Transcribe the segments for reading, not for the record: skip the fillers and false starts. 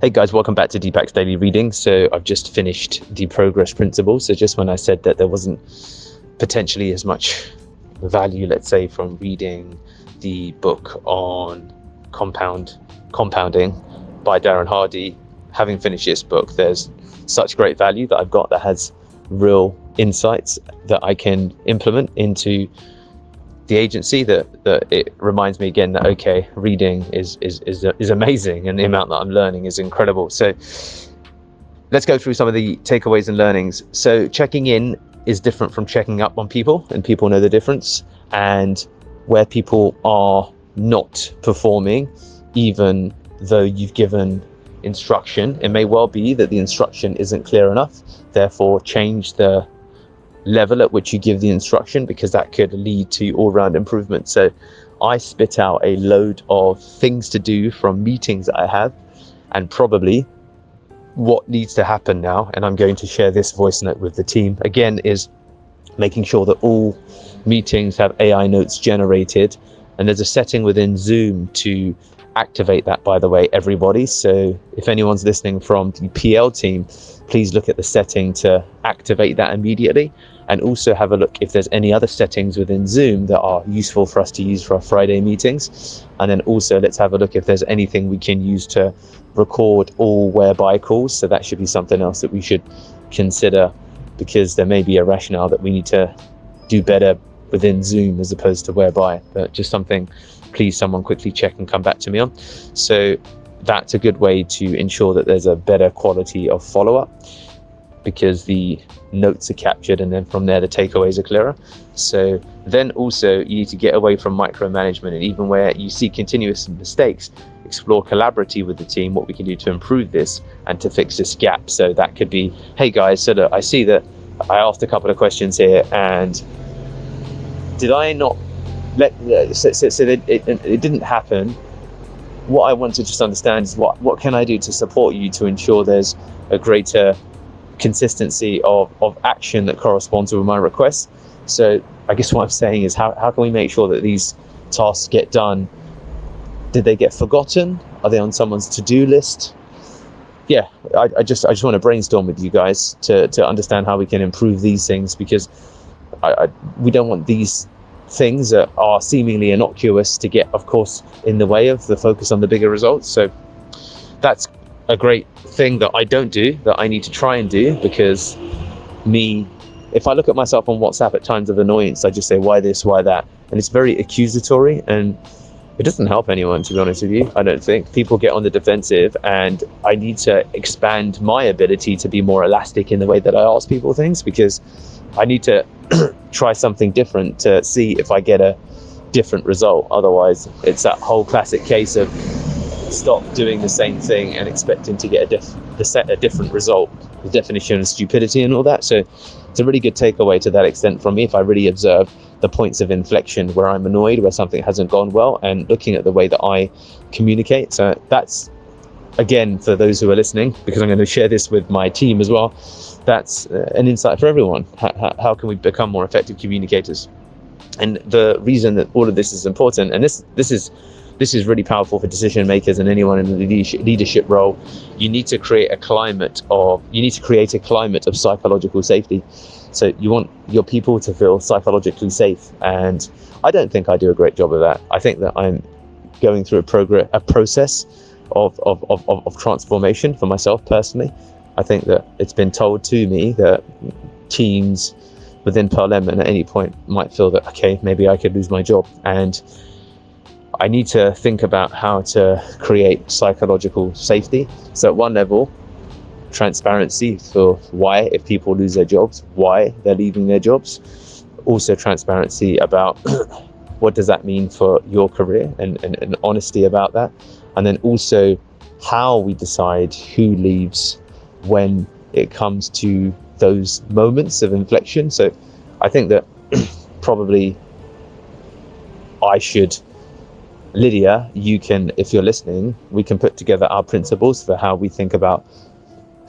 Hey guys, welcome back to Deepak's Daily Reading. So I've just finished the progress principle. So just when I said that there wasn't potentially as much value, let's say, from reading the book on compounding by Darren Hardy, having finished this book, there's such great value that I've got that has real insights that I can implement into the agency, that it reminds me again that okay, reading is amazing, and the amount that I'm learning is incredible. So let's go through some of the takeaways and learnings. So checking in is different from checking up on people, and people know the difference. And where people are not performing, even though you've given instruction, it may well be that the instruction isn't clear enough. Therefore, change the level at which you give the instruction, because that could lead to all-round improvement. So I spit out a load of things to do from meetings that I have, and probably what needs to happen now, and I'm going to share this voice note with the team again, is making sure that all meetings have AI notes generated. And there's a setting within Zoom to activate that, by the way, everybody. So if anyone's listening from the PL team, please look at the setting to activate that immediately. And also have a look if there's any other settings within Zoom that are useful for us to use for our Friday meetings. And then also let's have a look if there's anything we can use to record all whereby calls. So that should be something else that we should consider, because there may be a rationale that we need to do better within Zoom as opposed to whereby. But just something, please someone quickly check and come back to me on. So that's a good way to ensure that there's a better quality of follow-up, because the notes are captured, and then from there the takeaways are clearer. So then also you need to get away from micromanagement, and even where you see continuous mistakes, explore collaboratively with the team what we can do to improve this and to fix this gap. So that could be, hey guys, so look, I see that I asked a couple of questions here, and did I not let so that it didn't happen. What I want to just understand is what can I do to support you to ensure there's a greater consistency of action that corresponds with my requests. So I guess what I'm saying is how can we make sure that these tasks get done? Did they get forgotten? Are they on someone's to-do list? Yeah, I just want to brainstorm with you guys to understand how we can improve these things, because we don't want these things that are seemingly innocuous to get, of course, in the way of the focus on the bigger results. So that's a great thing that I don't do, that I need to try and do, because if I look at myself on WhatsApp at times of annoyance, I just say, why this, why that? And it's very accusatory, and it doesn't help anyone, to be honest with you. I don't think. People get on the defensive, and I need to expand my ability to be more elastic in the way that I ask people things, because I need to try something different to see if I get a different result. Otherwise, it's that whole classic case of stop doing the same thing and expecting to get a different result. The definition of stupidity and all that. So it's a really good takeaway to that extent from me. If I really observe the points of inflection where I'm annoyed, where something hasn't gone well, and looking at the way that I communicate. So that's, again, for those who are listening, because I'm going to share this with my team as well, that's an insight for everyone. How can we become more effective communicators? And the reason that all of this is important, and this is really powerful for decision makers and anyone in the leadership role, you need to create a climate of psychological safety. So you want your people to feel psychologically safe, and I don't think I do a great job of that. I think that I'm going through a process of transformation for myself personally. I think that it's been told to me that teams within Parliament at any point might feel that, okay, maybe I could lose my job, and I need to think about how to create psychological safety. So at one level, transparency for why, if people lose their jobs, why they're leaving their jobs. Also transparency about what does that mean for your career, and honesty about that. And then also how we decide who leaves when it comes to those moments of inflection. So I think that probably Lydia, you can, if you're listening, we can put together our principles for how we think about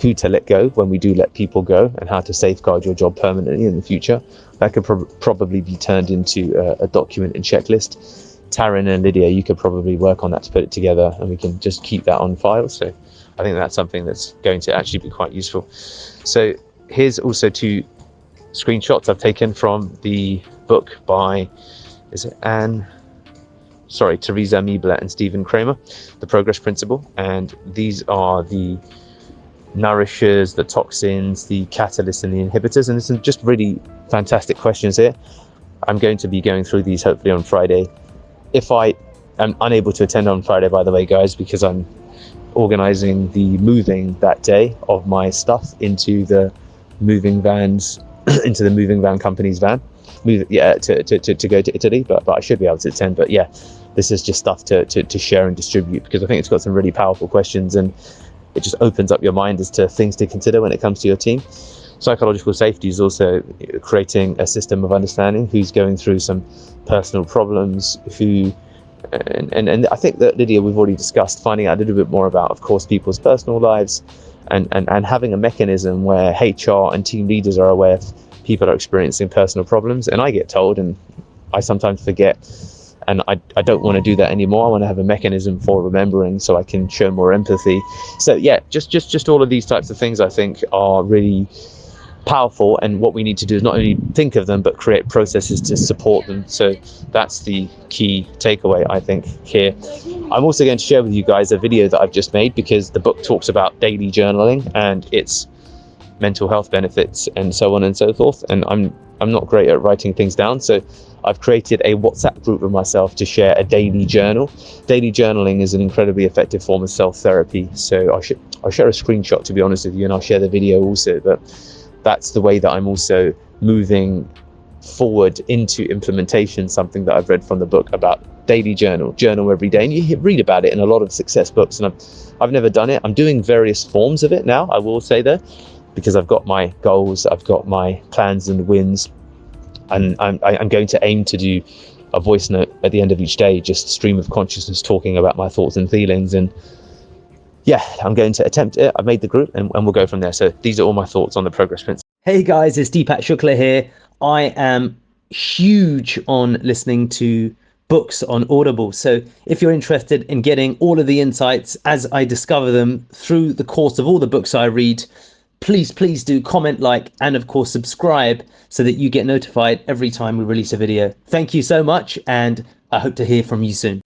who to let go when we do let people go, and how to safeguard your job permanently in the future. That could probably be turned into a document and checklist. Taryn and Lydia, you could probably work on that to put it together, and we can just keep that on file. So I think that's something that's going to actually be quite useful. So here's also 2 screenshots I've taken from the book by, Teresa Amabile and Stephen Kramer, The Progress Principle. And these are the nourishers, the toxins, the catalysts and the inhibitors. And there's some just really fantastic questions here. I'm going to be going through these hopefully on Friday. If I am unable to attend on Friday, by the way, guys, because I'm organizing the moving that day of my stuff into the moving vans, into the moving van company's van, to go to Italy, but I should be able to attend. But yeah, this is just stuff to share and distribute, because I think it's got some really powerful questions, and it just opens up your mind as to things to consider when it comes to your team. Psychological safety is also creating a system of understanding who's going through some personal problems, and I think that, Lydia, we've already discussed finding out a little bit more about, of course, people's personal lives, and having a mechanism where HR and team leaders are aware if people are experiencing personal problems. And I get told, and I sometimes forget, and I don't want to do that anymore. I want to have a mechanism for remembering so I can show more empathy. So yeah, just all of these types of things I think are really powerful, and what we need to do is not only think of them but create processes to support them. So that's the key takeaway, I think, here. I'm also going to share with you guys a video that I've just made, because the book talks about daily journaling and its mental health benefits and so on and so forth, and I'm not great at writing things down, so I've created a WhatsApp group with myself to share a daily journal. Daily journaling is an incredibly effective form of self-therapy, so I'll share a screenshot, to be honest with you, and I'll share the video also. But that's the way that I'm also moving forward into implementation, something that I've read from the book about daily journal every day. And you read about it in a lot of success books, and I've never done it. I'm doing various forms of it now, I will say, though, because I've got my goals, I've got my plans and wins, and I'm going to aim to do a voice note at the end of each day, just stream of consciousness talking about my thoughts and feelings. And yeah, I'm going to attempt it. I've made the group, and we'll go from there. So these are all my thoughts on the progress principle. Hey guys, it's Deepak Shukla here. I am huge on listening to books on Audible. So if you're interested in getting all of the insights as I discover them through the course of all the books I read, please do comment, like, and of course subscribe so that you get notified every time we release a video. Thank you so much, and I hope to hear from you soon.